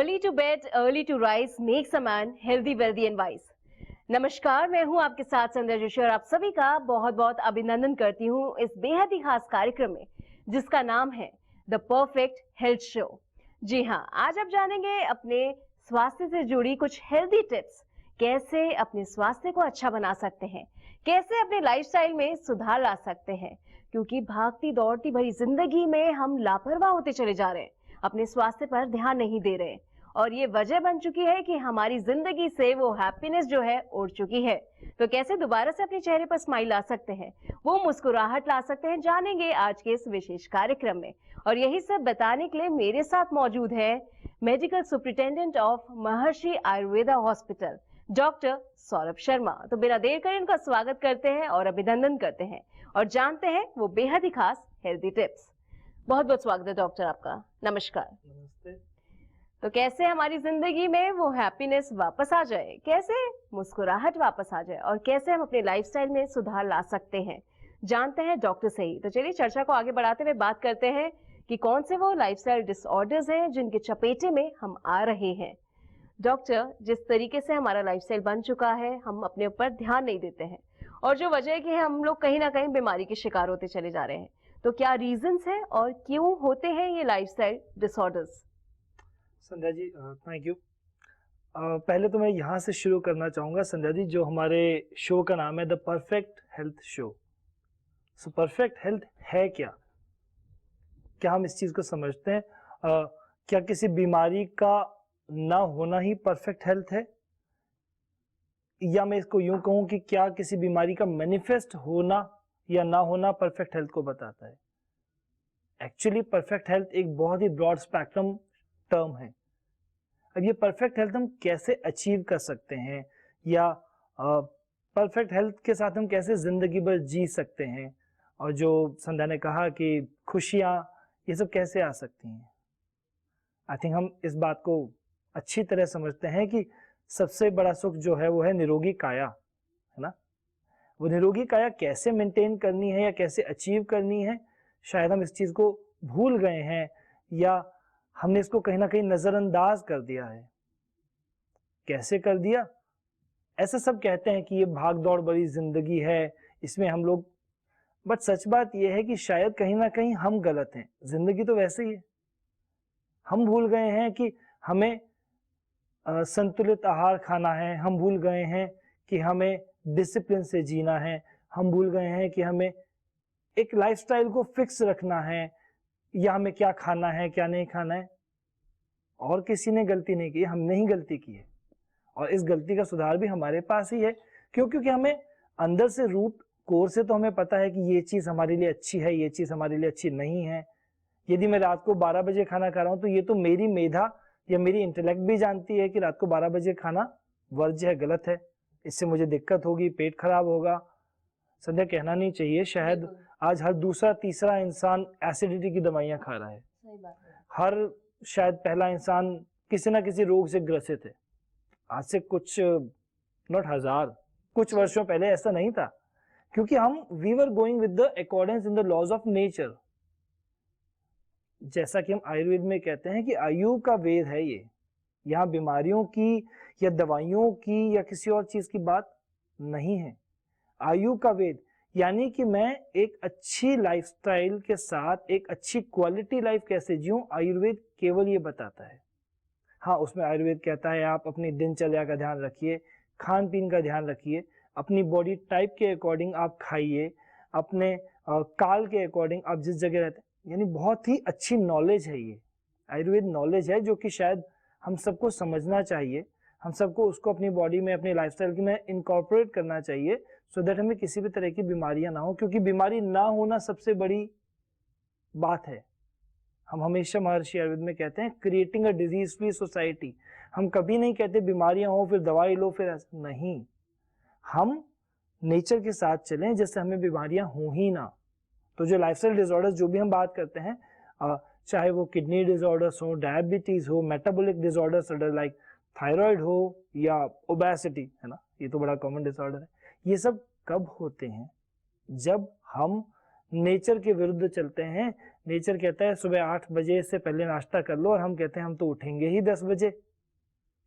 Early to bed, early to rise makes a man healthy, wealthy and wise. नमस्कार, मैं हूं आपके साथ संध्या जोशी और आप सभी का बहुत बहुत अभिनंदन करती हूं इस बेहद ही खास कार्यक्रम में जिसका नाम है द परफेक्ट हेल्थ शो। जी हां, आज आप जानेंगे अपने स्वास्थ्य से जुड़ी कुछ हेल्दी टिप्स, कैसे अपने स्वास्थ्य को अच्छा बना सकते हैं, कैसे अपने लाइफस्टाइल में सुधार ला सकते हैं, क्योंकि भागती दौड़ती भरी जिंदगी में हम लापरवाह होते चले जा रहे हैं, अपने स्वास्थ्य पर ध्यान नहीं दे रहे और ये वजह बन चुकी है कि हमारी जिंदगी से वो हैप्पीनेस जो है उड़ चुकी है। तो कैसे दोबारा से अपने चेहरे पर स्माइल ला सकते हैं, वो मुस्कुराहट ला सकते हैं, जानेंगे आज के इस विशेष कार्यक्रम में। और यही सब बताने के लिए मेरे साथ मौजूद है medical superintendent of Maharshi Ayurveda hospital doctor Saurabh Sharma. तो बिना देर करे उनका स्वागत करते हैं और अभिनंदन करते हैं और जानते हैं वो बेहद ही खास हेल्दी टिप्स। बहुत बहुत स्वागत है डॉक्टर आपका। नमस्कार। नमस्ते। तो कैसे हमारी जिंदगी में वो हैप्पीनेस वापस आ जाए, कैसे मुस्कुराहट वापस आ जाए और कैसे हम अपने लाइफस्टाइल में सुधार ला सकते हैं, जानते हैं डॉक्टर से ही। तो चलिए चर्चा को आगे बढ़ाते हुए बात करते हैं कि कौन से वो लाइफस्टाइल डिसऑर्डर्स हैं जिनके चपेटे में हम आ रहे हैं। डॉक्टर, जिस तरीके से हमारा लाइफस्टाइल बन चुका है, हम अपने ऊपर ध्यान नहीं देते हैं और जो वजह है कि हम लोग कहीं ना कहीं बीमारी के शिकार होते चले जा रहे हैं। तो क्या रीजंस है और क्यों होते हैं ये lifestyle disorders? Sandhya ji, thank you. पहले तो मैं यहाँ से शुरू करना चाहूँगा संध्या जी, जो हमारे शो का नाम है the perfect health show. So perfect health है क्या? क्या हम इस चीज़ को समझते हैं? क्या किसी बीमारी का ना होना ही परफेक्ट हेल्थ है, या मैं इसको यूं कहूँ कि क्या किसी बीमारी का मैनिफेस्ट होना या ना होना परफेक्ट हेल्थ को बताता है? एक्चुअली परफेक्ट हेल्थ एक बहुत ही ब्रॉड स्पेक्ट्रम टर्म है। अब ये परफेक्ट हेल्थ हम कैसे अचीव कर सकते हैं, या परफेक्ट हेल्थ के साथ हम कैसे जिंदगी भर जी सकते हैं, और जो संध्या ने कहा कि खुशियाँ, ये सब कैसे आ सकती हैं। आई थिंक हम इस बात को अच्छी तरह समझते हैं कि सबसे बड़ा सुख जो है वो है निरोगी काया, है ना। वो निरोगी काया कैसे मेंटेन करनी है या कैसे अचीव करनी है, शायद हम इस चीज़ को भूल गए हैं या हमने इसको कहीं ना कहीं नजरअंदाज कर दिया है। कैसे कर दिया? ऐसा सब कहते हैं कि ये भाग दौड़ भरी जिंदगी है, इसमें हम लोग, बट सच बात यह है कि शायद कहीं ना कहीं हम गलत हैं। जिंदगी तो वैसे ही है। हम भूल गए हैं कि हमें संतुलित आहार खाना है, हम भूल गए हैं कि हमें डिसिप्लिन से जीना है, हम भूल गए हैं कि हमें एक लाइफस्टाइल को फिक्स रखना है, या हमें क्या खाना है क्या नहीं खाना है। और किसी ने गलती नहीं की, हमने ही गलती की है, और इस गलती का सुधार भी हमारे पास ही है। क्योंकि हमें अंदर से, रूट कोर से तो हमें पता है कि ये चीज़ हमारे लिए अच्छी है, ये चीज़ हमारे लिए अच्छी नहीं है। यदि मैं रात को 12 बजे खाना खा रहा हूँ तो ये तो मेरी मेधा या मेरी इंटेलेक्ट भी जानती है कि रात को 12 बजे खाना वर्ज्य है, गलत है, इससे मुझे दिक्कत होगी, पेट खराब होगा। संध्या, कहना नहीं चाहिए, शायद आज हर दूसरा तीसरा इंसान एसिडिटी की दवाइयाँ खा रहा है। सही बात है। हर शायद पहला इंसान किसी ना किसी रोग से ग्रसित है। आज से कुछ नॉट हजार, कुछ वर्षों पहले ऐसा नहीं था, क्योंकि हम we were going with the accordance in the laws of nature. जैसा कि हम आयुर्वेद में कहते हैं कि आयु का वेद है ये। यहाँ बीमारियों की या दवाइयों की या किसी और चीज की बात नहीं है। आयु का वेद यानी कि मैं एक अच्छी लाइफस्टाइल के साथ एक अच्छी क्वालिटी लाइफ कैसे जीऊं, आयुर्वेद केवल ये बताता है। हाँ, उसमें आयुर्वेद कहता है आप अपनी दिनचर्या का ध्यान रखिए, खान पीन का ध्यान रखिए, अपनी बॉडी टाइप के अकॉर्डिंग आप खाइए, अपने काल के अकॉर्डिंग आप जिस जगह रहते हैं। यानी बहुत ही अच्छी नॉलेज है ये, आयुर्वेद नॉलेज है जो कि शायद हम सबको समझना चाहिए, हम सबको उसको अपनी बॉडी में, अपनी लाइफस्टाइल में इनकॉर्पोरेट करना चाहिए, सो दैट हमें किसी भी तरह की बीमारियां ना हो। क्योंकि बीमारी ना होना सबसे बड़ी बात है। हम हमेशा महर्षि आयुर्वेद में कहते हैं creating a disease free society. हम कभी नहीं कहते बीमारियां हो फिर दवाई लो, फिर ऐसा नहीं। हम नेचर के साथ चलें जिससे हमें बीमारियां हो ही ना। तो जो लाइफस्टाइल डिसऑर्डर्स जो भी हम बात करते हैं, चाहे वो किडनी डिसऑर्डर्स हो, डायबिटीज हो, मेटाबॉलिक डिसऑर्डर्स लाइक थायराइड हो या ओबेसिटी, है ना, ये तो बड़ा कॉमन डिसऑर्डर है। ये सब कब होते हैं? जब हम नेचर के विरुद्ध चलते हैं। नेचर कहता है सुबह 8 बजे से पहले नाश्ता कर लो, और हम कहते हैं हम तो उठेंगे ही 10 बजे,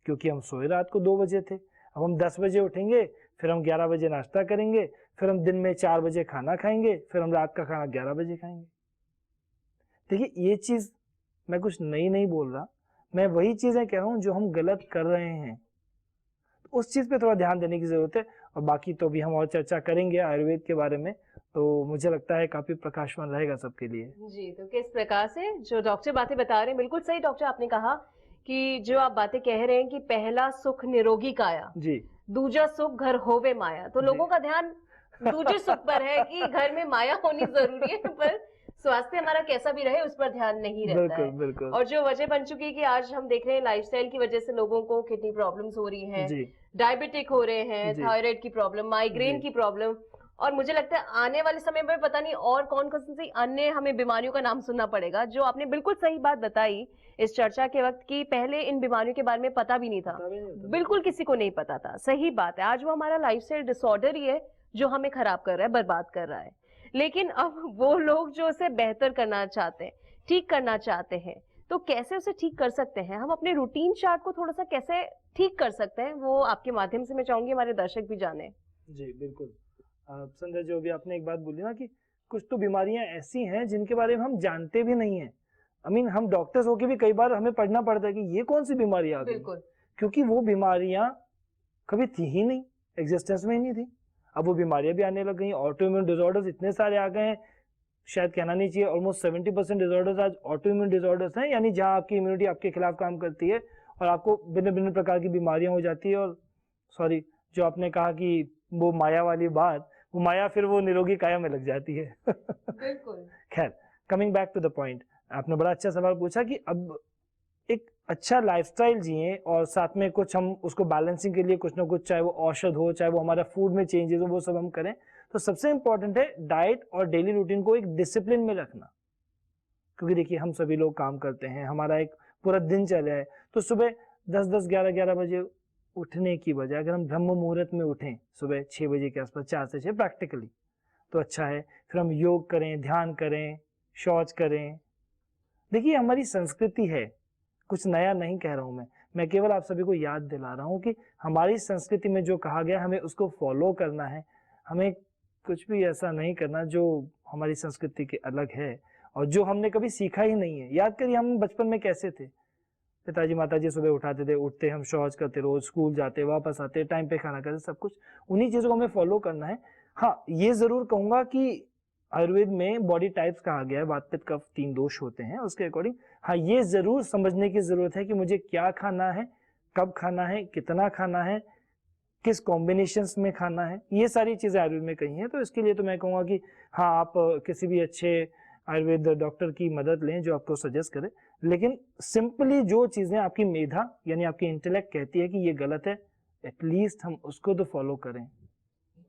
क्योंकि हम सोए रात को 2 बजे थे। अब हम 10 बजे उठेंगे, फिर हम 11 बजे नाश्ता करेंगे, फिर हम दिन में 4 बजे खाना खाएंगे, फिर हम रात का खाना 11 बजे खाएंगे। देखिए, ये चीज मैं कुछ नई नहीं बोल रहा, मैं वही चीजें कह रहा हूँ जो हम गलत कर रहे हैं। उस चीज पे थोड़ा ध्यान देने की जरूरत है। और बाकी तो भी हम और चर्चा करेंगे आयुर्वेद के बारे में, तो मुझे लगता है काफी प्रकाशवान रहेगा सबके लिए। जी, तो किस प्रकार से जो डॉक्टर बातें बता रहे हैं, बिल्कुल सही डॉक्टर आपने कहा कि जो आप बातें कह रहे हैं कि पहला सुख निरोगी काया, जी दूजा सुख घर होवे माया। तो जी। लोगों का ध्यान दूजे सुख पर है कि घर में माया होनी जरूरी है, पर स्वास्थ्य हमारा कैसा भी रहे उस पर ध्यान नहीं रहता बिल्कुल है। बिल्कुल। और जो वजह बन चुकी है कि आज हम देख रहे हैं लाइफस्टाइल की वजह से लोगों को किडनी प्रॉब्लम्स हो रही हैं, जी डायबिटिक हो रहे हैं, जी थायराइड की प्रॉब्लम, माइग्रेन जी। की प्रॉब्लम, और मुझे लगता है आने वाले समय में पता नहीं और कौन कौन सी अन्य हमें बीमारियों का नाम सुनना पड़ेगा। जो आपने बिल्कुल सही बात बताई इस चर्चा के वक्त की पहले इन बीमारियों के बारे में पता भी नहीं था, पता भी नहीं होता, बिल्कुल किसी को नहीं पता था। सही बात है, आज वो हमारा लाइफस्टाइल डिसऑर्डर ही है जो हमें खराब कर रहा है, बर्बाद कर रहा है। लेकिन अब वो लोग जो उसे बेहतर करना चाहते हैं, ठीक करना चाहते हैं, तो कैसे उसे ठीक कर सकते हैं? हम अपने रूटीन चार्ट को थोड़ा सा कैसे ठीक कर सकते हैं, वो आपके माध्यम से मैं चाहूंगी हमारे दर्शक भी जाने। जी बिल्कुल। संध्या, जो भी आपने एक बात बोली ना कि कुछ तो बीमारियां ऐसी हैं जिनके बारे में हम जानते भी नहीं है। हम डॉक्टर्स होके भी कई बार हमें पढ़ना पड़ता है कि ये कौन सी बीमारी आ गई, बिल्कुल क्योंकि वो बीमारियां कभी थी ही नहीं, एग्जिस्टेंस में ही नहीं थी। अब वो बीमारियां भी आने लग गई। ऑटो इम्यून डिसऑर्डर्स इतने सारे आ गए हैं, शायद कहना नहीं चाहिए, ऑलमोस्ट 70% डिसऑर्डर्स आज ऑटो इम्यून डिसऑर्डर्स हैं, यानी जहां आपकी इम्यूनिटी आपके खिलाफ काम करती है और आपको भिन्न भिन्न प्रकार की बीमारियां हो जाती है। और सॉरी, जो आपने कहा कि वो माया वाली बात, वो माया फिर वो निरोगी काया में लग जाती है। बिल्कुल। खैर, coming back to the point, आपने बड़ा अच्छा सवाल पूछा कि अब एक अच्छा लाइफस्टाइल जिए और साथ में कुछ हम उसको बैलेंसिंग के लिए कुछ ना कुछ, चाहे वो औषध हो, चाहे वो हमारा फूड में चेंजेस हो, वो सब हम करें। तो सबसे इंपॉर्टेंट है डाइट और डेली रूटीन को एक डिसिप्लिन में रखना। क्योंकि देखिए, हम सभी लोग काम करते हैं, हमारा एक पूरा दिन चल रहा है, तो सुबह 10-10, 11-11 बजे उठने की बजाय अगर हम ब्रह्म मुहूर्त में उठें सुबह 6 बजे के आसपास, 4 से 6 प्रैक्टिकली, तो अच्छा है। फिर हम योग करें, ध्यान करें, शौच करें। देखिए, हमारी संस्कृति है, कुछ नया नहीं कह रहा हूं मैं केवल आप सभी को याद दिला रहा हूं कि हमारी संस्कृति में जो कहा गया हमें उसको फॉलो करना है। हमें कुछ भी ऐसा नहीं करना जो हमारी संस्कृति के अलग है और जो हमने कभी सीखा ही नहीं है। याद करिए, हम बचपन में कैसे थे, पिताजी माताजी सुबह उठाते थे, उठते हम शौच करते, रोज स्कूल जाते, वापस आते, टाइम पे खाना खाते, सब कुछ उन्हीं चीजों को हमें फॉलो करना है। हाँ, ये जरूर कहूंगा कि आयुर्वेद में बॉडी टाइप्स कहा गया है, वात पित्त कफ 3 दोष होते हैं, उसके अकॉर्डिंग हाँ ये जरूर समझने की जरूरत है कि मुझे क्या खाना है, कब खाना है, कितना खाना है, किस कॉम्बिनेशंस में खाना है, ये सारी चीजें आयुर्वेद में कही हैं। तो इसके लिए तो मैं कहूँगा कि हाँ, आप किसी भी अच्छे आयुर्वेद डॉक्टर की मदद लें जो आपको सजेस्ट करे। लेकिन सिंपली जो चीजें आपकी मेधा यानी आपकी इंटेलेक्ट कहती है कि ये गलत है, एटलीस्ट हम उसको तो फॉलो करें।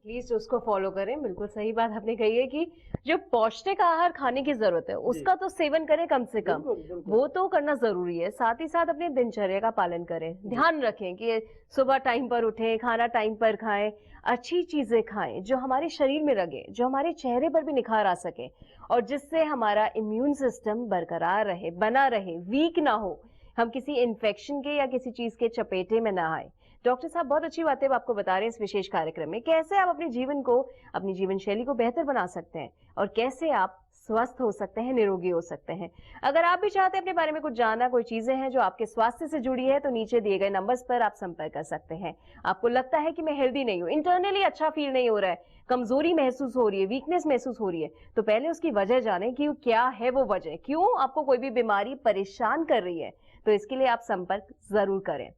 प्लीज उसको फॉलो करें। बिल्कुल सही बात आपने कही है कि जो पौष्टिक आहार खाने की जरूरत है उसका तो सेवन करें कम से कम, वो तो करना जरूरी है। साथ ही साथ अपने दिनचर्या का पालन करें, ध्यान रखें कि सुबह टाइम पर उठें, खाना टाइम पर खाएं, अच्छी चीजें खाएं जो हमारे शरीर में लगे, जो हमारे चेहरे पर भी निखार आ सके और जिससे हमारा इम्यून सिस्टम बरकरार रहे, बना रहे, वीक ना हो, हम किसी इन्फेक्शन के या किसी चीज के चपेटे में ना आए। डॉक्टर साहब बहुत अच्छी बातें आपको बता रहे हैं इस विशेष कार्यक्रम में, कैसे आप अपने जीवन को, अपनी जीवन शैली को बेहतर बना सकते हैं और कैसे आप स्वस्थ हो सकते हैं, निरोगी हो सकते हैं। अगर आप भी चाहते हैं अपने बारे में कुछ जानना, कोई चीजें हैं जो आपके स्वास्थ्य से जुड़ी है, तो नीचे दिए गए नंबर्स पर आप संपर्क कर सकते हैं। आपको लगता है कि मैं हेल्दी नहीं हूँ, इंटरनली अच्छा फील नहीं हो रहा है, कमजोरी महसूस हो रही है, वीकनेस महसूस हो रही है, तो पहले उसकी वजह जाने कि क्या है वो वजह, क्यों आपको कोई भी बीमारी परेशान कर रही है। तो इसके लिए आप संपर्क जरूर करें।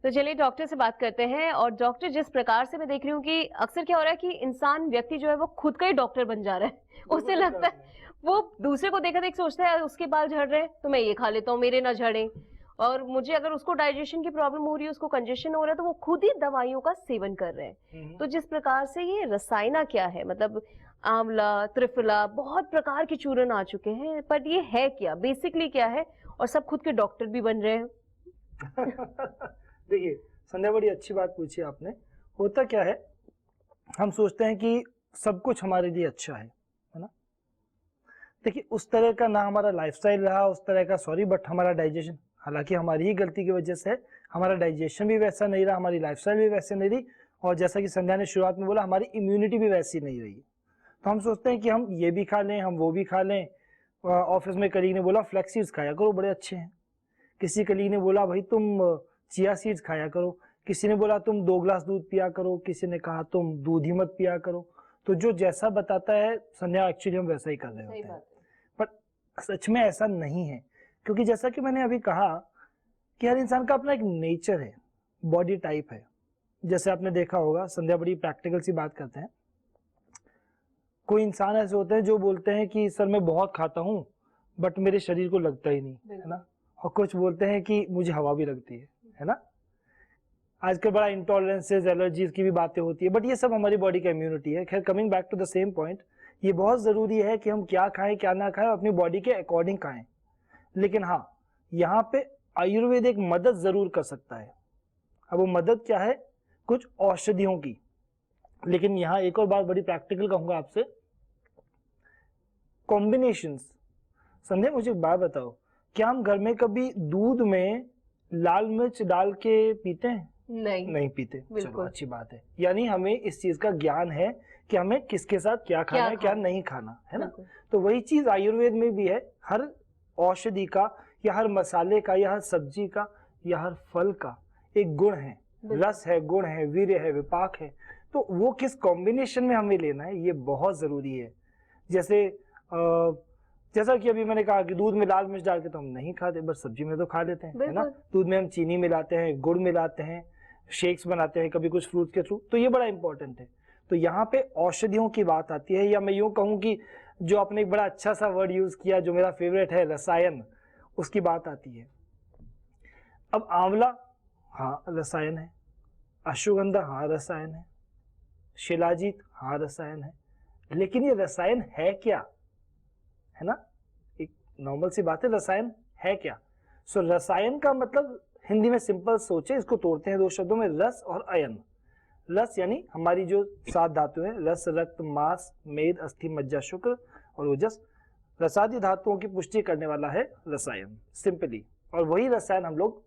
तो चलिए डॉक्टर से बात करते हैं। और डॉक्टर, जिस प्रकार से मैं देख रही हूँ कि अक्सर क्या हो रहा है कि इंसान, व्यक्ति जो है वो खुद का ही डॉक्टर बन जा रहा है। उससे लगता है वो दूसरे को देखा देख सोचता है उसके बाल झड़ रहे हैं तो मैं ये खा लेता हूँ मेरे ना झड़े, और मुझे अगर उसको डाइजेशन की प्रॉब्लम हो रही है, उसको कंजेशन हो रहा है, तो वो खुद ही दवाइयों का सेवन कर रहे हैं। तो जिस प्रकार से ये रसायना क्या है, मतलब आंवला, त्रिफला, बहुत प्रकार के चूर्ण आ चुके हैं, पर ये है क्या, बेसिकली क्या है, और सब खुद के डॉक्टर भी बन रहे हैं। देखिए संध्या, बड़ी अच्छी बात पूछी आपने। होता क्या है, हम सोचते हैं कि सब कुछ हमारे लिए अच्छा है ना, देखिए उस तरह का ना हमारा लाइफस्टाइल रहा उस तरह का, सॉरी, बट हमारा डाइजेशन, हालांकि हमारी ही गलती की वजह से हमारा डाइजेशन भी वैसा नहीं रहा, हमारी लाइफस्टाइल भी वैसे नहीं रही, और जैसा कि संध्या ने शुरुआत में बोला हमारी इम्यूनिटी भी वैसी नहीं रही। तो हम सोचते हैं कि हम ये भी खा लें, हम वो भी खा लें। ऑफिस में कलीग ने बोला फ्लैक्स सीड्स खाया करो, बड़े अच्छे हैं। किसी कलीग ने बोला भाई तुम चिया सीड्स खाया करो, किसी ने बोला तुम 2 ग्लास दूध पिया करो, किसी ने कहा तुम दूध ही मत पिया करो। तो जो जैसा बताता है संध्या, एक्चुअली हम वैसा ही कर रहे होते हैं, पर सच में ऐसा नहीं है। क्योंकि जैसा कि मैंने अभी कहा कि हर इंसान का अपना एक नेचर है, बॉडी टाइप है। जैसे आपने देखा होगा, संध्या बड़ी प्रैक्टिकल सी बात करते हैं, कोई इंसान ऐसे होते हैं जो बोलते हैं कि सर मैं बहुत खाता हूँ बट मेरे शरीर को लगता ही नहीं, है ना। और कुछ बोलते हैं कि मुझे हवा भी लगती है ना। आजकल बड़ा इंटॉलरेंसेस, एलर्जीज की भी बातें होती है, बट ये सब हमारी बॉडी का इम्यूनिटी है। खैर, coming back to the same point, ये बहुत जरूरी है कि हम क्या खाएं क्या ना खाएं, अपनी बॉडी के अकॉर्डिंग खाएं। लेकिन हाँ, यहाँ पे आयुर्वेद एक मदद जरूर कर सकता है। अब वो मदद क्या है? कुछ औषधियों की। लेकिन यहाँ एक और बात बड़ी प्रैक्टिकल कहूंगा आपसे, कॉम्बिनेशंस। संध्या मुझे एक बात बताओ, क्या हम घर में कभी दूध में लाल मिर्च डाल के पीते हैं? नहीं पीते। चलो अच्छी बात है, यानी हमें इस चीज का ज्ञान है कि हमें किसके साथ क्या खाना है क्या नहीं खाना, है ना। तो वही चीज आयुर्वेद में भी है। हर औषधि का या हर मसाले का या हर सब्जी का या हर फल का एक गुण है, रस है, गुण है, वीर्य है, विपाक है। तो वो किस कॉम्बिनेशन में हमें लेना है ये बहुत जरूरी है। जैसा कि अभी मैंने कहा कि दूध में लाल मिर्च डाल के तो हम नहीं खाते, बस सब्जी में तो खा लेते हैं, है ना। दूध में हम चीनी मिलाते हैं, गुड़ मिलाते हैं, शेक्स बनाते हैं कभी कुछ फ्रूट के थ्रू, तो ये बड़ा इंपॉर्टेंट है। तो यहाँ पे औषधियों की बात आती है, या मैं यूं कहूँ कि जो आपने एक बड़ा अच्छा सा वर्ड यूज किया जो मेरा फेवरेट है, रसायन, उसकी बात आती है। अब आंवला, हाँ रसायन है। अश्वगंधा, हाँ रसायन है। शिलाजीत, हाँ रसायन है। लेकिन ये रसायन है क्या, है ना। एक नॉर्मल सी बात है, रसायन है क्या। सो रसायन का मतलब हिंदी में सिंपल सोचे, इसको तोड़ते हैं 2 शब्दों में, रस और अयन। रस यानी हमारी जो 7 धातु हैं, रस, रक्त, मांस, मेद, अस्थि, मज्जा, शुक्र और ओजस। रसादी धातुओं की पुष्टि करने वाला है रसायन, सिंपली। और वही रसायन हम लोग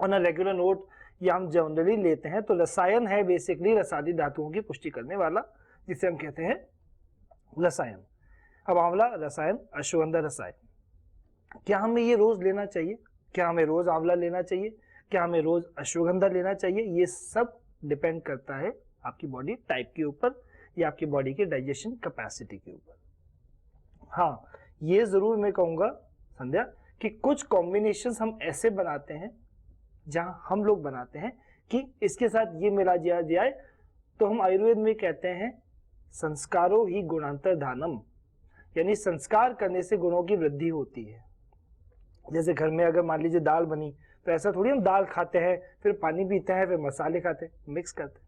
ऑन अ रेगुलर नोट या हम जनरली लेते हैं। तो रसायन है बेसिकली रसादी धातुओं की पुष्टि करने वाला, जिसे हम कहते हैं रसायन। अब आंवला रसायन, अश्वगंधा रसायन। क्या हमें ये रोज लेना चाहिए? क्या हमें रोज आंवला लेना चाहिए? क्या हमें रोज अश्वगंधा लेना चाहिए? ये सब डिपेंड करता है आपकी बॉडी टाइप के ऊपर या आपकी बॉडी के डाइजेशन कैपेसिटी के ऊपर। हाँ, ये जरूर मैं कहूंगा संध्या कि कुछ कॉम्बिनेशंस हम ऐसे बनाते हैं, जहां हम लोग बनाते हैं कि इसके साथ ये मिला दिया जाए, तो हम आयुर्वेद में कहते हैं संस्कारो ही गुणांतर धानम, यानी संस्कार करने से गुणों की वृद्धि होती है। जैसे घर में अगर मान लीजिए दाल बनी, तो ऐसा थोड़ी हम दाल खाते हैं फिर पानी पीते हैं फिर मसाले खाते हैं, मिक्स करते हैं।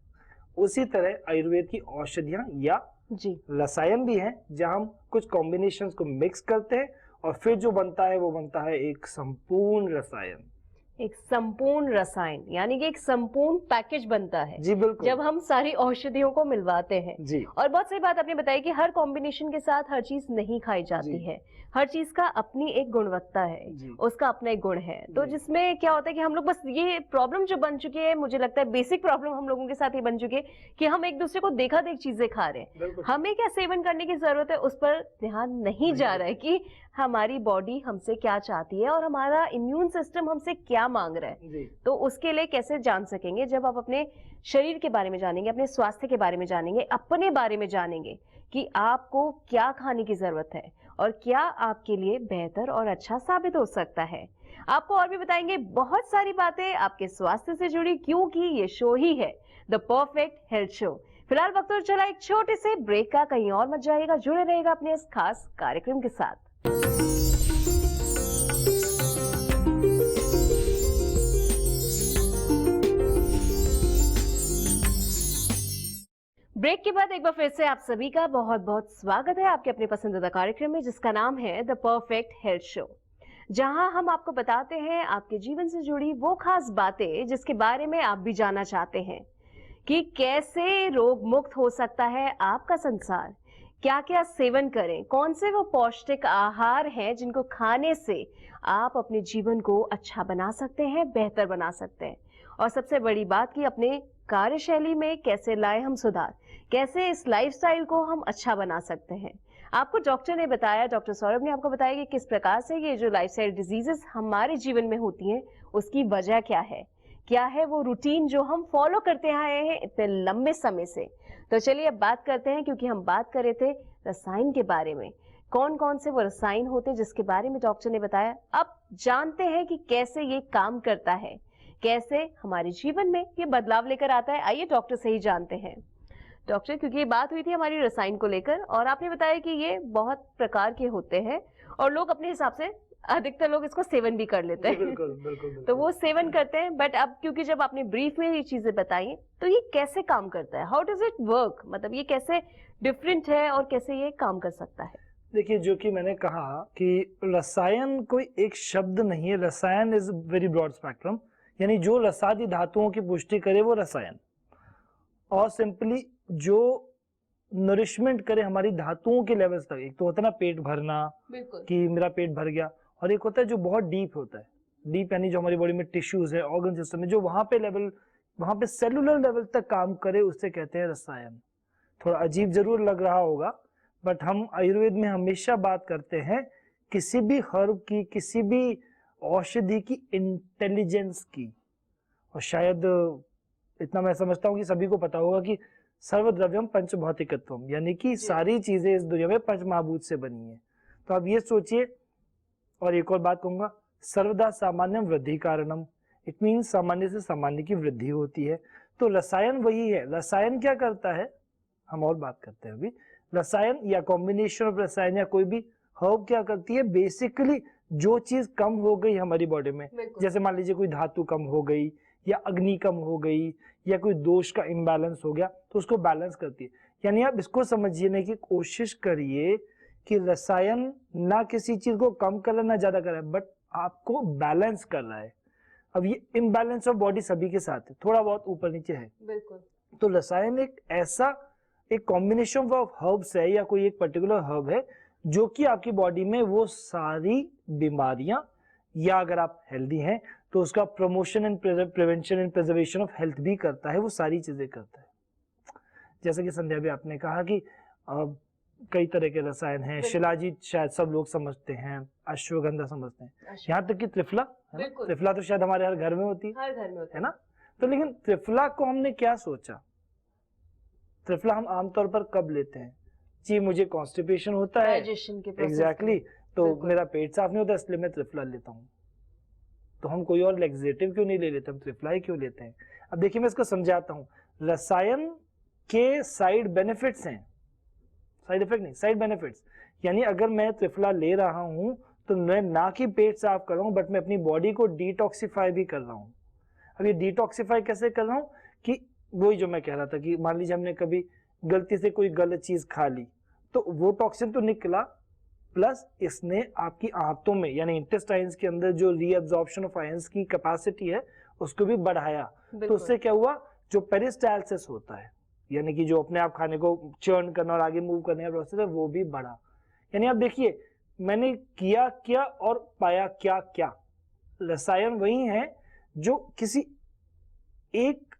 उसी तरह आयुर्वेद की औषधियां या रसायन भी हैं, जहां हम कुछ कॉम्बिनेशंस को मिक्स करते हैं और फिर जो बनता है वो बनता है एक संपूर्ण रसायन। एक संपूर्ण रसायन यानी कि एक संपूर्ण पैकेज बनता है। जी बिल्कुल, जब हम सारी औषधियों को मिलवाते हैं जी। और बहुत सही बात आपने बताई कि हर कॉम्बिनेशन के साथ हर चीज नहीं खाई जाती है। हर चीज का अपनी एक गुणवत्ता है, उसका अपना एक गुण है। तो जिसमें क्या होता है कि हम लोग बस ये प्रॉब्लम जो बन चुकी है, मुझे लगता है बेसिक प्रॉब्लम हम लोगों के साथ ही बन चुकी है कि हम एक दूसरे को देखा देख चीजें खा रहे हैं। हमें क्या सेवन करने की जरूरत है उस पर ध्यान नहीं जा रहा है कि हमारी बॉडी हमसे क्या चाहती है और हमारा इम्यून सिस्टम हमसे क्या मांग रहा है। तो उसके लिए कैसे जान सकेंगे? जब आप अपने शरीर के बारे में जानेंगे, अपने स्वास्थ्य के बारे में जानेंगे, अपने बारे में जानेंगे कि आपको क्या खाने की जरूरत है और क्या आपके लिए बेहतर और अच्छा साबित हो सकता है। आपको और भी बताएंगे बहुत सारी बातें आपके स्वास्थ्य से जुड़ी, क्योंकि ये शो ही है द परफेक्ट हेल्थ शो। फिलहाल वक्त और चला एक छोटे से ब्रेक का, कहीं और मत जाइएगा, जुड़े रहेगा अपने इस खास कार्यक्रम के साथ। ब्रेक के बाद एक बार फिर से आप सभी का बहुत बहुत स्वागत है आपके अपने पसंदीदा कार्यक्रम में, जिसका नाम है द परफेक्ट हेल्थ शो, जहां हम आपको बताते हैं आपके जीवन से जुड़ी वो खास बातें जिसके बारे में आप भी जानना चाहते हैं कि कैसे रोग मुक्त हो सकता है आपका संसार, क्या क्या सेवन करें, कौन से वो पौष्टिक आहार हैं जिनको खाने से आप अपने जीवन को अच्छा बना सकते हैं, बेहतर बना सकते हैं, और सबसे बड़ी बात कि अपने कार्यशैली में कैसे लाएं हम सुधार, कैसे इस लाइफस्टाइल को हम अच्छा बना सकते हैं। आपको डॉक्टर ने बताया, डॉक्टर सौरभ ने आपको बताया कि किस प्रकार से ये जो लाइफस्टाइल डिजीजेस हमारे जीवन में होती हैं उसकी वजह क्या है वो रूटीन जो हम फॉलो करते आए हैं इतने लंबे समय से। तो चलिए अब बात करते हैं, क्योंकि हम बात कर रहे थे रसायन के बारे में, कौन कौन से वो रसायन होते हैं जिसके बारे में डॉक्टर ने बताया। अब जानते हैं कि कैसे ये काम करता है, कैसे हमारे जीवन में ये बदलाव लेकर आता है। आइए डॉक्टर से ही जानते हैं। डॉक्टर, क्योंकि ये बात हुई थी हमारी रसायन को लेकर और आपने बताया कि ये बहुत प्रकार के होते हैं और लोग अपने हिसाब से, अधिकतर लोग इसको सेवन भी कर लेते हैं। बिल्कुल बिल्कुल तो वो सेवन करते हैं, बट अब क्योंकि जब आपने ब्रीफ में ये चीजें बताई तो ये कैसे काम करता है, हाउ डज इट वर्क, मतलब ये कैसे डिफरेंट है और कैसे ये काम कर सकता है। देखिए, जो कि मैंने कहा कि रसायन कोई एक शब्द नहीं है, रसायन इज वेरी ब्रॉड स्पेक्ट्रम, यानी जो रसादी धातुओं की पुष्टि करे वो रसायन, और सिंपली जो नरिशमेंट करे हमारी धातुओं के लेवल्स तक। एक तो होता है ना पेट भरना, कि मेरा पेट भर गया, और एक होता है जो बहुत डीप होता है। डीप यानी जो हमारी बॉडी में टिश्यूज है, ऑर्गन सिस्टम है, जो वहां पे लेवल, वहां पे सेलुलर लेवल तक काम करे, उससे कहते हैं रसायन। थोड़ा अजीब जरूर लग रहा होगा, बट हम आयुर्वेद में हमेशा बात करते हैं किसी भी हर्ब की, किसी भी औषधि की इंटेलिजेंस की। और शायद इतना मैं समझता हूँ कि सभी को पता होगा कि सर्वद्रव्यम पंचभौतिकत्वम, यानी कि सारी चीजें इस दुनिया में पंच महाभूत से बनी है। तो आप ये सोचिए, और एक और बात कहूंगा, सर्वदा सामान्यम वृद्धि कारणम, इट मीन्स सामान्य से सामान्य की वृद्धि होती है। तो रसायन वही है। रसायन क्या करता है, हम और बात करते हैं अभी। रसायन या कॉम्बिनेशन ऑफ रसायन या कोई भी हर्ब क्या करती है, बेसिकली जो चीज कम हो गई हमारी बॉडी में, जैसे मान लीजिए कोई धातु कम हो गई या अग्नि कम हो गई या कोई दोष का इम्बैलेंस हो गया, तो उसको बैलेंस करती है। यानी आप इसको समझने की कोशिश करिए कि रसायन ना किसी चीज को कम कर रहा है ना ज्यादा कर रहा है, बट आपको बैलेंस कर रहा है। अब ये इम्बैलेंस ऑफ बॉडी सभी के साथ है, थोड़ा बहुत ऊपर नीचे है। बिल्कुल। तो रसायन एक ऐसा एक कॉम्बिनेशन ऑफ हर्ब्स है या कोई एक पर्टिकुलर हर्ब है जो कि आपकी बॉडी में वो सारी बीमारियां, या अगर आप हेल्दी हैं तो उसका promotion and prevention and preservation of health भी करता है, वो सारी चीजें करता है। जैसे कि संध्या भी आपने कहा कि कई तरह के रसायन हैं। शिलाजीत शायद सब लोग समझते हैं, अश्वगंधा समझते हैं, यहाँ तक कि त्रिफला, त्रिफला तो शायद हमारे हर घर में होती है, हर घर में होता है ना। तो लेकिन त्रिफला को हमने क्या सोचा, त्रिफला हम आमतौर पर कब लेते हैं, जी मुझे कॉन्स्टिपेशन होता है, एग्जैक्टली, तो मेरा पेट साफ नहीं होता इसलिए मैं त्रिफला लेता हूँ। तो हम कोई और लेक्सेटिव क्यों नहीं ले लेते, हम त्रिफला ही क्यों लेते हैं। अब देखिए मैं इसको समझाता हूँ। रसायन के साइड बेनिफिट्स हैं, साइड इफेक्ट नहीं, साइड बेनिफिट्स। यानी अगर मैं त्रिफला ले रहा हूँ तो मैं ना कि पेट साफ कर रहा हूँ, बट मैं अपनी बॉडी को डिटॉक्सिफाई भी कर रहा हूँ। अब ये डिटॉक्सिफाई कैसे कर रहा हूँ कि वही जो मैं कह रहा था कि मान लीजिए हमने कभी गलती से कोई गलत चीज खा ली, तो वो टॉक्सिन तो निकला, प्लस इसने आपकी आंतों में यानी इंटेस्टाइन्स के अंदर जो रीअब्जॉर्प्शन ऑफ आयंस की कैपेसिटी है उसको भी बढ़ाया। तो उससे क्या हुआ, जो पेरिस्टाल्सिस होता है यानी कि जो अपने आप खाने को चर्न करना और आगे मूव करने का प्रोसेस है, वो भी बढ़ा। यानी आप देखिए मैंने किया क्या और पाया क्या क्या। रसायन वही है जो किसी एक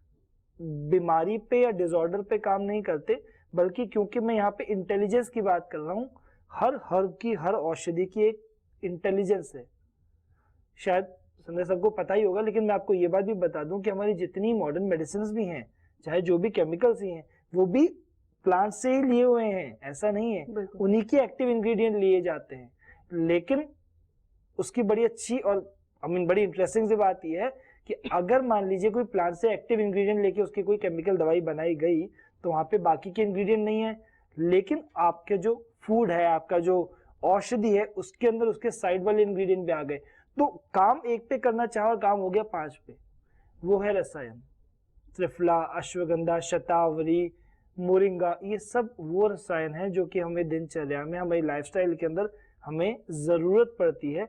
बीमारी पे या डिसऑर्डर पे काम नहीं करते, बल्कि क्योंकि मैं यहाँ पे इंटेलिजेंस की बात कर रहा हूँ, हर हर्ब की, हर औषधि की एक इंटेलिजेंस है। शायद संजय सबको पता ही होगा, लेकिन मैं आपको ये बात भी बता दूं कि हमारी जितनी मॉडर्न मेडिसिन भी हैं, चाहे जो भी केमिकल्स ही हैं, वो भी प्लांट से ही लिए हुए हैं, ऐसा नहीं है। उन्हीं के एक्टिव इंग्रेडिएंट लिए जाते हैं। लेकिन उसकी बड़ी अच्छी और बड़ी इंटरेस्टिंग सी बात यह है कि अगर मान लीजिए कोई प्लांट से एक्टिव इंग्रेडिएंट लेके उसकी कोई केमिकल दवाई बनाई गई, तो वहां पे बाकी के इंग्रेडिएंट नहीं है, लेकिन आपके जो फूड है, आपका जो औषधि है, उसके अंदर उसके साइड वाले इंग्रेडिएंट भी आ गए, तो काम एक पे करना चाहा और काम हो गया 5 पे। वो है रसायन। त्रिफला, अश्वगंधा, शतावरी, मोरिंगा, ये सब वो रसायन है जो कि हमें दिनचर्या में, हमारी लाइफस्टाइल के अंदर हमें जरूरत पड़ती है।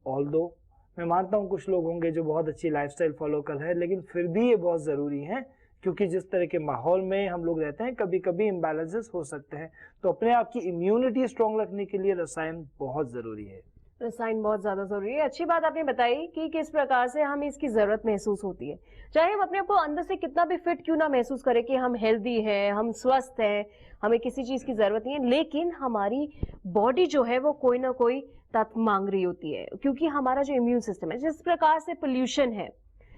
ऑल्दो मैं मानता हूँ कुछ लोग होंगे जो बहुत अच्छी लाइफस्टाइल फॉलो कर रहे हैं, लेकिन फिर भी ये बहुत जरूरी है क्योंकि जिस तरह के माहौल में हम लोग रहते हैं कभी कभी इम्बैलेंसेस हो सकते हैं। तो अपने आप की इम्यूनिटी स्ट्रांग रखने के लिए रसायन बहुत जरूरी है। रसायन बहुत ज्यादा जरूरी है। अच्छी बात आपने बताई कि किस प्रकार से हमें इसकी जरूरत महसूस होती है। चाहे हम अपने आप को अंदर से कितना भी फिट क्यों ना महसूस करें कि हम हेल्दी हैं, हम स्वस्थ हैं, हमें किसी चीज की जरूरत नहीं है, लेकिन हमारी बॉडी जो है वो कोई ना कोई तत्व मांग रही होती है, क्योंकि हमारा जो इम्यून सिस्टम है, जिस प्रकार से पोल्यूशन है,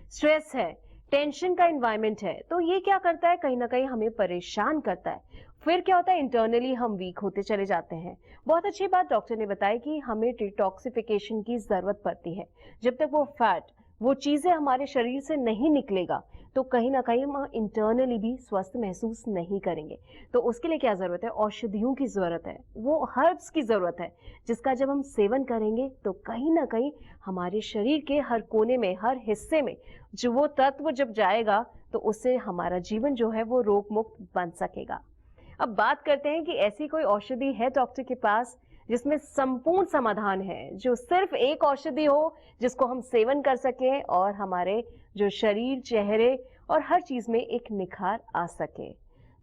स्ट्रेस है, टेंशन का एनवायरनमेंट है, तो ये क्या करता है, कहीं ना कहीं हमें परेशान करता है। फिर क्या होता है, इंटरनली हम वीक होते चले जाते हैं। बहुत अच्छी बात डॉक्टर ने बताई कि हमें डिटॉक्सिफिकेशन की जरूरत पड़ती है। जब तक वो फैट, वो चीजें हमारे शरीर से नहीं निकलेगा, तो कहीं ना कहीं हम इंटरनली भी स्वस्थ महसूस नहीं करेंगे। तो उसके लिए क्या जरूरत है, औषधियों की जरूरत है, वो हर्ब्स की जरूरत है, जिसका जब हम सेवन करेंगे तो कहीं ना कहीं हमारे शरीर के हर कोने में, हर हिस्से में जो वो तत्व जब जाएगा, तो उससे हमारा जीवन जो है वो रोग मुक्त बन सकेगा। अब बात करते हैं कि ऐसी कोई औषधि है डॉक्टर के पास जिसमें संपूर्ण समाधान है, जो सिर्फ एक औषधि हो जिसको हम सेवन कर सकें और हमारे जो शरीर, चेहरे और हर चीज में एक निखार आ सके।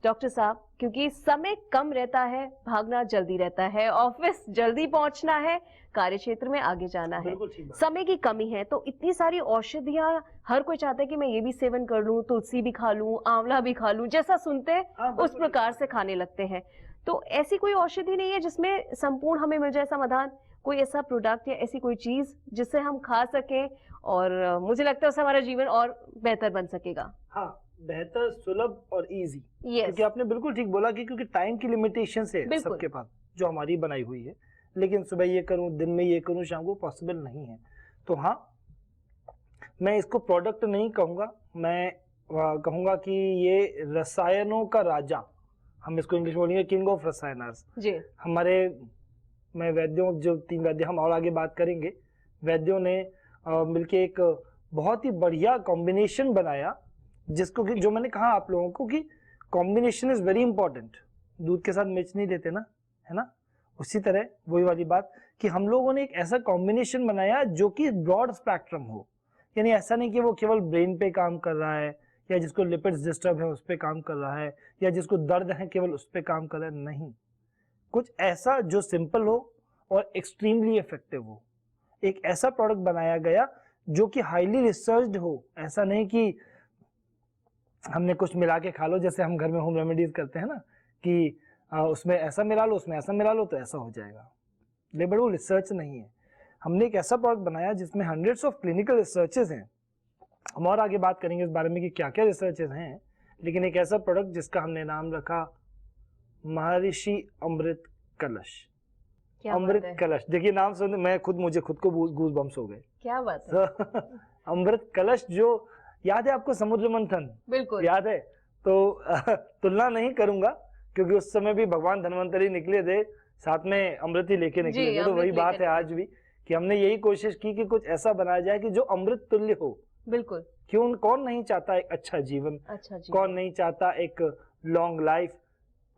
डॉक्टर साहब, क्योंकि समय कम रहता है, भागना जल्दी रहता है, ऑफिस जल्दी पहुंचना है, कार्य क्षेत्र में आगे जाना है, बिल्कुल ठीक बात। समय की कमी है, तो इतनी सारी औषधियां, हर कोई चाहता है कि मैं ये भी सेवन कर लूं, तुलसी भी खा लूं, आंवला भी खा लूं, जैसा सुनते हैं हाँ, उस बिल्कुल प्रकार से खाने लगते हैं। तो ऐसी कोई औषधि नहीं है जिसमें संपूर्ण हमें मिल जाए समाधान, कोई ऐसा प्रोडक्ट या ऐसी कोई चीज जिससे हम खा सकें और मुझे लगता है उससे हमारा जीवन और बेहतर बन सकेगा। हाँ, बेहतर, सुलभ और इजी। यस, क्योंकि आपने बिल्कुल ठीक बोला कि क्योंकि टाइम की लिमिटेशन है बिल्कुल। सबके पास, जो हमारी बनाई हुई है। लेकिन सुबह ये करूं, दिन में ये करूं, शाम को पॉसिबल नहीं है। तो हाँ, मैं इसको प्रोडक्ट नहीं कहूंगा, मैं कहूंगा कि ये रसायनों का राजा, हम इसको इंग्लिश में बोलेंगे किंग ऑफ रसायनर्स। जी, हमारे, मैं वैद्यों, जो 3 वैद्य हम और आगे बात करेंगे, वैद्यों ने मिलके एक बहुत ही बढ़िया कॉम्बिनेशन बनाया, जिसको कि जो मैंने कहा आप लोगों को कि कॉम्बिनेशन इज वेरी इंपॉर्टेंट। दूध के साथ मिर्च नहीं देते ना, है ना? उसी तरह वही वाली बात कि हम लोगों ने एक ऐसा कॉम्बिनेशन बनाया जो कि ब्रॉड स्पेक्ट्रम हो, यानी ऐसा नहीं कि वो केवल ब्रेन पे काम कर रहा है, या जिसको लिपिड्स डिस्टर्ब है उस पे काम कर रहा है, या जिसको दर्द है केवल उस पे काम कर रहा है। नहीं, कुछ ऐसा जो सिंपल हो और एक्सट्रीमली इफेक्टिव हो। एक ऐसा प्रोडक्ट बनाया गया जो कि हाईली रिसर्च्ड हो। ऐसा नहीं कि हमने कुछ मिला के खा लो, जैसे हम घर में होम रेमेडीज करते हैं ना, कि उसमें ऐसा मिला लो, उसमें ऐसा मिला लो तो ऐसा हो जाएगा। लेकिन वो रिसर्च नहीं है। हमने एक ऐसा प्रोडक्ट बनाया जिसमें हंड्रेड्स ऑफ क्लिनिकल रिसर्चेस हैं। हम और आगे बात करेंगे इस बारे में कि क्या क्या रिसर्चेस हैं, लेकिन एक ऐसा प्रोडक्ट जिसका हमने नाम रखा महर्षि अमृत कलश। क्या अमृत बात है, कलश, देखिए नाम सुन मैं मुझे खुद को गूज बम्स हो गए। क्या बात है, अमृत कलश, जो याद है आपको समुद्र मंथन, बिल्कुल याद है? तो तुलना नहीं करूंगा क्योंकि उस समय भी भगवान धन्वंतरी निकले थे, साथ में अमृत ही लेके निकले थे। तो वही बात है आज भी कि हमने यही कोशिश की कि कुछ ऐसा बनाया जाए कि जो अमृत तुल्य हो। बिल्कुल। क्यों, कौन नहीं चाहता एक अच्छा जीवन, अच्छा जी, कौन नहीं चाहता एक लॉन्ग लाइफ,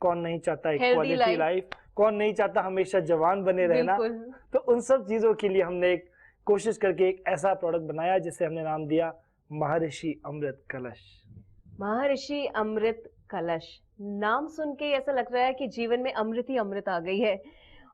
कौन नहीं चाहता एक Healthy क्वालिटी life। लाइफ, कौन नहीं चाहता हमेशा जवान बने रहना। बिल्कुल। तो उन सब चीजों के लिए हमने एक कोशिश करके एक ऐसा प्रोडक्ट बनाया जिसे हमने नाम दिया महर्षि अमृत कलश। महर्षि अमृत कलश, नाम सुन के ऐसा लग रहा है कि जीवन में अमृत ही अमृत आ गई है।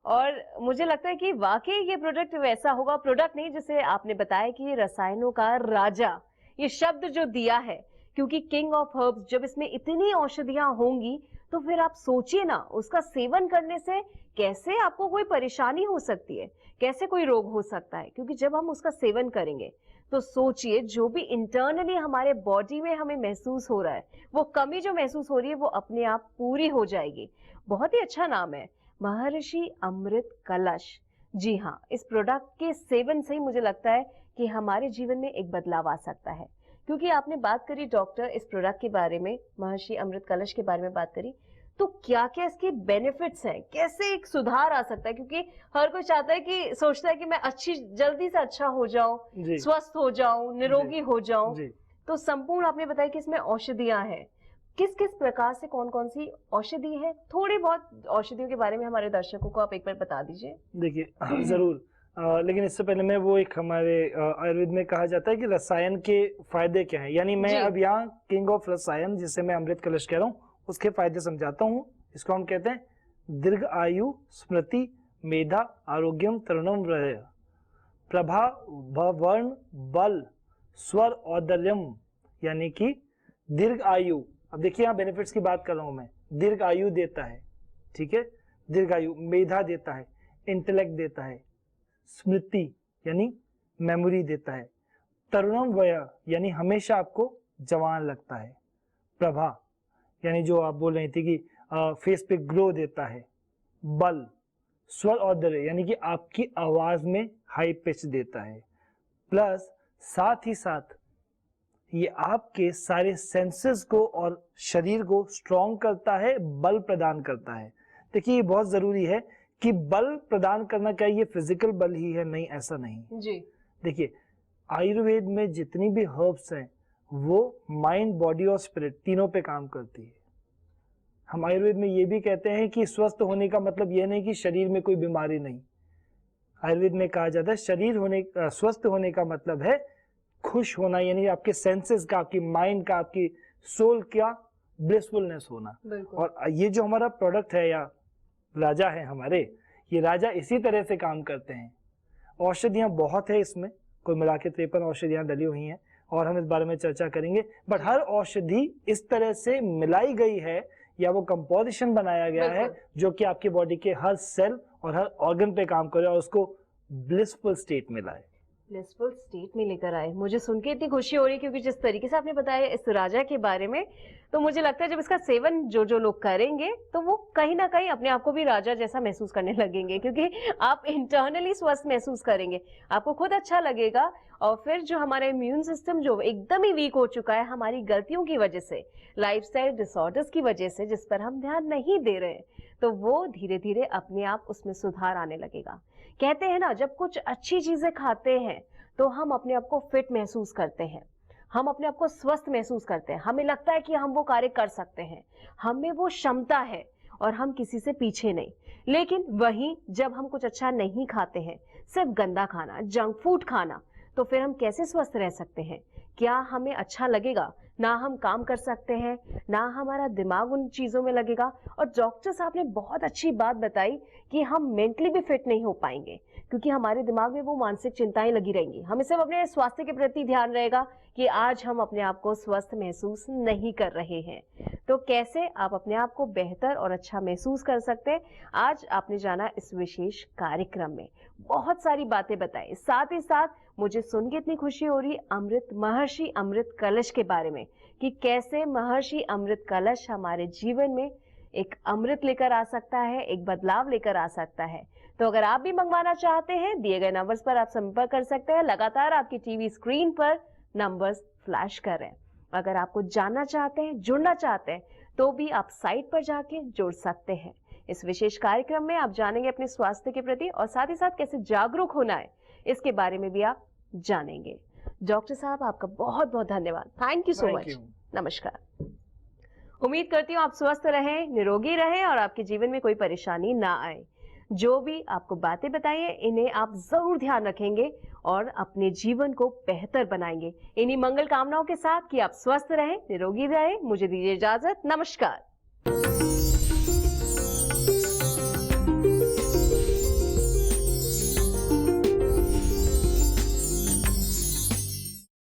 और मुझे लगता है कि वाकई ये प्रोडक्ट वैसा होगा, प्रोडक्ट नहीं, जिसे आपने बताया कि ये रसायनों का राजा, ये शब्द जो दिया है, क्योंकि किंग ऑफ हर्ब्स, जब इसमें इतनी औषधियां होंगी तो फिर आप सोचिए ना, उसका सेवन करने से कैसे आपको कोई परेशानी हो सकती है, कैसे कोई रोग हो सकता है। क्योंकि जब हम उसका सेवन करेंगे तो सोचिए, जो भी इंटरनली हमारे बॉडी में हमें महसूस हो रहा है, वो कमी जो महसूस हो रही है वो अपने आप पूरी हो जाएगी। बहुत ही अच्छा नाम है, महर्षि अमृत कलश। जी हाँ, इस प्रोडक्ट के सेवन से ही मुझे लगता है कि हमारे जीवन में एक बदलाव आ सकता है। क्योंकि आपने बात करी डॉक्टर इस प्रोडक्ट के बारे में, महर्षि अमृत कलश के बारे में बात करी, तो क्या क्या इसके बेनिफिट्स हैं, कैसे एक सुधार आ सकता है? क्योंकि हर कोई चाहता है कि, सोचता है कि मैं अच्छी, जल्दी से अच्छा हो जाऊं, जी स्वस्थ हो जाऊं, निरोगी हो जाऊं। जी, तो संपूर्ण आपने बताया कि इसमें औषधियां हैं, किस किस प्रकार से कौन कौन सी औषधि है, थोड़ी बहुत औषधियों के बारे में हमारे दर्शकों को आप एक बार बता दीजिए। देखिए जरूर। लेकिन इससे पहले मैं वो एक हमारे आयुर्वेद में कहा जाता है कि रसायन के फायदे क्या हैं, यानी मैं जी। अब यहाँ किंग ऑफ रसायन जिसे मैं अमृत कलश कह रहा हूँ उसके फायदे समझाता हूँ। इसको हम कहते हैं दीर्घ आयु, स्मृति, मेधा, आरोग्यम, तरुणम, वय, प्रभा, वर्ण, बल, स्वर, औदर्यम, यानी कि दीर्घ आयु। अब देखिए यहाँ बेनिफिट्स की बात कर रहा हूँ मैं। दीर्घ आयु देता है, ठीक है, दीर्घ आयु, मेधा देता है, इंटेलेक्ट देता है, स्मृति यानी मेमोरी देता है, तरुणम वय यानी हमेशा आपको जवान लगता है, प्रभा यानी जो आप बोल रही थी कि फेस पे ग्लो देता है, बल, स्वर और दर यानी कि आपकी आवाज में हाई पिच देता है, प्लस साथ ही साथ ये आपके सारे सेंसेस को और शरीर को स्ट्रॉन्ग करता है, बल प्रदान करता है। देखिए ये बहुत जरूरी है कि बल प्रदान करना क्या ये फिजिकल बल ही है, नहीं, ऐसा नहीं जी। देखिए आयुर्वेद में जितनी भी हर्ब्स हैं वो माइंड, बॉडी और स्पिरिट तीनों पे काम करती है। हम आयुर्वेद में ये भी कहते हैं कि स्वस्थ होने का मतलब ये नहीं कि शरीर में कोई बीमारी नहीं। आयुर्वेद में कहा जाता है स्वस्थ होने का मतलब है खुश होना, यानी आपके सेंसेस का, आपकी माइंड का, आपकी सोल का ब्लिसफुलनेस होना। और ये जो हमारा प्रोडक्ट है या राजा है हमारे, ये राजा इसी तरह से काम करते हैं। औषधियां बहुत है इसमें, कुल मिला के 53 औषधियां डली हुई हैं और हम इस बारे में चर्चा करेंगे। बट हर औषधि इस तरह से मिलाई गई है या वो कंपोजिशन बनाया गया है जो कि आपकी बॉडी के हर सेल और हर ऑर्गन पे काम करे और उसको ब्लिसफुल स्टेट में लाए, ब्लिसफुल स्टेट में लेकर आए। मुझे सुन के इतनी खुशी हो रही है क्योंकि जिस तरीके से आपने बताया इस राजा के बारे में, तो मुझे लगता है जब इसका सेवन जो लोग करेंगे तो वो कहीं ना कहीं अपने आप को भी राजा जैसा महसूस करने लगेंगे, क्योंकि आप इंटरनली स्वस्थ महसूस करेंगे, आपको खुद अच्छा लगेगा। और फिर जो हमारा इम्यून सिस्टम जो एकदम ही वीक हो चुका है हमारी गलतियों की वजह से, लाइफस्टाइल डिसऑर्डर्स की वजह से, जिस पर हम ध्यान नहीं दे रहे हैं, तो वो धीरे धीरे अपने आप उसमें सुधार आने लगेगा। कहते हैं ना, जब कुछ अच्छी चीजें खाते हैं तो हम अपने आप को फिट महसूस करते हैं, हम अपने आप को स्वस्थ महसूस करते हैं, हमें लगता है कि हम वो कार्य कर सकते हैं, हमें वो क्षमता है और हम किसी से पीछे नहीं। लेकिन वहीं जब हम कुछ अच्छा नहीं खाते हैं, सिर्फ गंदा खाना, जंक फूड खाना, तो फिर हम कैसे स्वस्थ रह सकते हैं? क्या हमें अच्छा लगेगा? ना हम काम कर सकते हैं, ना हमारा दिमाग उन चीजों में लगेगा। और डॉक्टर साहब ने बहुत अच्छी बात बताई कि हम मेंटली भी फिट नहीं हो पाएंगे, क्योंकि हमारे दिमाग में वो मानसिक चिंताएं लगी रहेंगी। हमें सिर्फ अपने स्वास्थ्य के प्रति ध्यान रहेगा कि आज हम अपने आप को स्वस्थ महसूस नहीं कर रहे हैं। तो कैसे आप अपने आप को बेहतर और अच्छा महसूस कर सकते हैं, आज आपने जाना इस विशेष कार्यक्रम में। बहुत सारी बातें बताई, साथ ही साथ मुझे सुन के इतनी खुशी हो रही महर्षि अमृत कलश के बारे में, कि कैसे महर्षि अमृत कलश हमारे जीवन में एक अमृत लेकर आ सकता है, एक बदलाव लेकर आ सकता है। तो अगर आप भी मंगवाना चाहते हैं, दिए गए नंबर्स पर आप संपर्क कर सकते हैं। लगातार आपकी टीवी स्क्रीन पर नंबर्स फ्लैश कर रहे हैं। अगर आपको जानना चाहते हैं, जुड़ना चाहते हैं, तो भी आप साइट पर जाके जुड़ सकते हैं। इस विशेष कार्यक्रम में आप जानेंगे अपने स्वास्थ्य के प्रति और साथ ही साथ कैसे जागरूक होना है, इसके बारे में भी आप जानेंगे। डॉक्टर साहब, आपका बहुत बहुत धन्यवाद। Thank you so much. नमस्कार। उम्मीद करती हूँ आप स्वस्थ रहें, निरोगी रहें और आपके जीवन में कोई परेशानी ना आए। जो भी आपको बातें बताई हैं, इन्हें आप जरूर ध्यान रखेंगे और अपने जीवन को बेहतर बनाएंगे। इन्हीं मंगल कामनाओं के साथ कि आप स्वस्थ रहें, निरोगी रहें, मुझे दीजिए इजाजत। नमस्कार।